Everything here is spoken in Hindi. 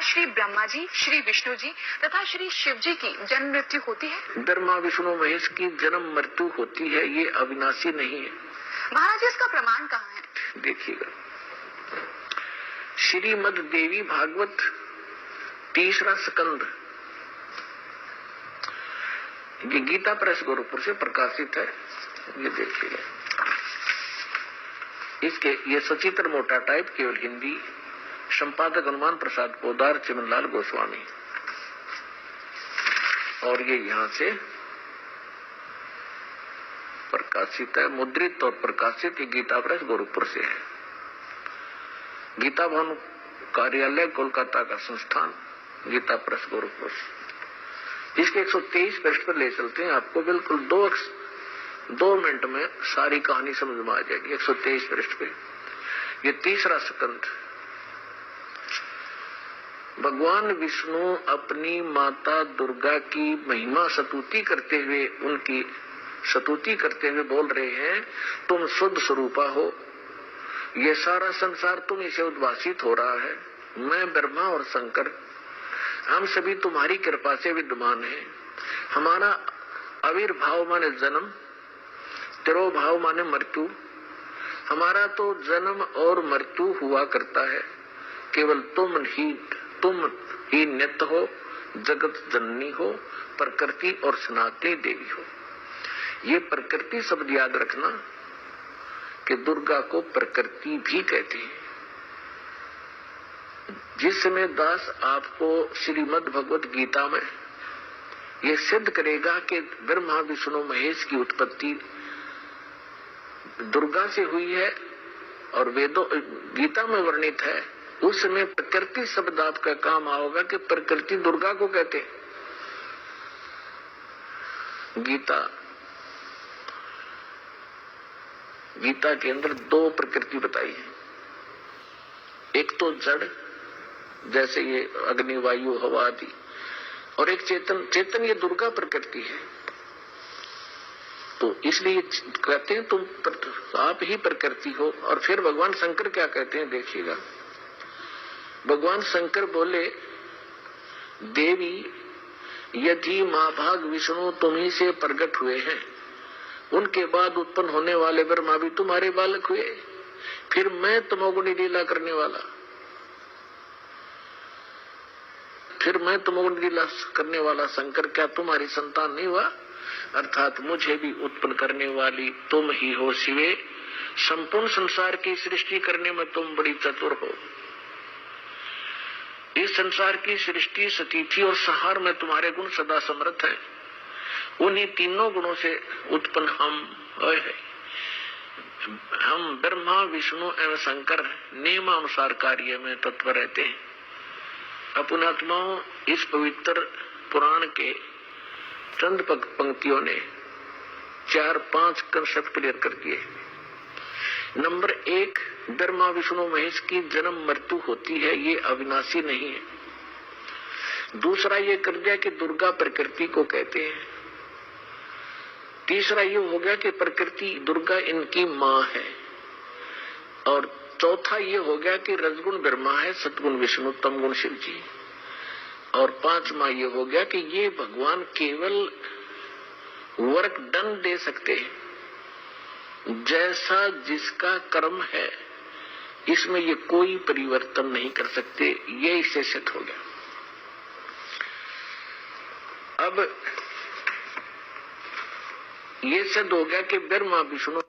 श्री ब्रह्मा जी, श्री विष्णु जी तथा श्री शिव जी की जन्म मृत्यु होती है? ब्रह्मा विष्णु महेश की जन्म मृत्यु होती है, ये अविनाशी नहीं है। महाराज जी इसका प्रमाण कहाँ है? देखिएगा, श्रीमद देवी भागवत तीसरा स्कंद, ये गीता प्रेस गोरखपुर से प्रकाशित है। ये देखिएगा, इसके ये सचित्र मोटा टाइप, केवल हिंदी, संपादक हनुमान प्रसाद पोदार, चिमनलाल गोस्वामी, और ये यहां से प्रकाशित है, मुद्रित और प्रकाशित। ये गीता प्रेस गोरखपुर से है। गीता भवन कार्यालय कोलकाता का संस्थान, गीता प्रेस गोरखपुर। इसके 123 पृष्ठ पर ले चलते हैं आपको, बिल्कुल 2 मिनट में सारी कहानी समझ में आ जाएगी। 123 पृष्ठ पे ये तीसरा स्कंद। भगवान विष्णु अपनी माता दुर्गा की महिमा स्तुति करते हुए, उनकी स्तुति करते हुए बोल रहे हैं, तुम शुद्ध स्वरूपा हो, ये सारा संसार तुम इसे उद्भासित हो रहा है। मैं ब्रह्मा और शंकर, हम सभी तुम्हारी कृपा से विद्यमान हैं। हमारा आविर्भाव माने जन्म, तिरोभाव माने मृत्यु। हमारा तो जन्म और मृत्यु हुआ करता है, केवल तुम ही नित्य हो, जगत जननी हो, प्रकृति और सनातनी देवी हो। ये प्रकृति शब्द याद रखना कि दुर्गा को प्रकृति भी कहते हैं। जिस समय दास आपको श्रीमद् भगवत गीता में ये सिद्ध करेगा कि ब्रह्मा विष्णु महेश की उत्पत्ति दुर्गा से हुई है और वेदों गीता में वर्णित है, उस समय प्रकृति शब्द आपका काम आओगा कि प्रकृति दुर्गा को कहते हैं। गीता के अंदर 2 प्रकृति बताई है। एक तो जड़, जैसे ये अग्नि वायु हवा आदि, और एक चेतन ये दुर्गा प्रकृति है। तो इसलिए कहते हैं तुम आप ही प्रकृति हो। और फिर भगवान शंकर क्या कहते हैं, देखिएगा। भगवान शंकर बोले, देवी यदि माँ भाग विष्णु तुम्ही से प्रकट हुए हैं, उनके बाद उत्पन्न होने वाले ब्रह्मा भी तुम्हारे बालक हुए, फिर मैं तमोगुणी लीला करने वाला, शंकर क्या तुम्हारी संतान नहीं हुआ? अर्थात मुझे भी उत्पन्न करने वाली तुम ही हो शिवे। संपूर्ण संसार की सृष्टि करने में तुम बड़ी चतुर हो। इस संसार की सृष्टि, स्थिति और संहार में तुम्हारे गुण सदा समर्थ हैं। उन्हीं तीनों गुणों से उत्पन्न हम ब्रह्मा विष्णु एवं शंकर नियमानुसार कार्य में तत्पर रहते हैं। अपने आत्माओं, इस पवित्र पुराण के चंद पंक्तियों ने 4-5 कंसेप्ट क्लियर कर दिए। नंबर 1, ब्रह्मा विष्णु महेश की जन्म मृत्यु होती है, ये अविनाशी नहीं है। दूसरा ये कर दिया कि दुर्गा प्रकृति को कहते हैं। तीसरा ये हो गया कि प्रकृति दुर्गा इनकी माँ है। और चौथा ये हो गया कि रजगुण ब्रह्मा है, सतगुण विष्णु, तमगुण शिव जी। और 5वां ये हो गया कि ये भगवान केवल वर्क डन दे सकते हैं, जैसा जिसका कर्म है इसमें ये कोई परिवर्तन नहीं कर सकते। ये इससे सिद्ध हो गया। अब ये सिद्ध हो गया कि ब्रह्मा विष्णु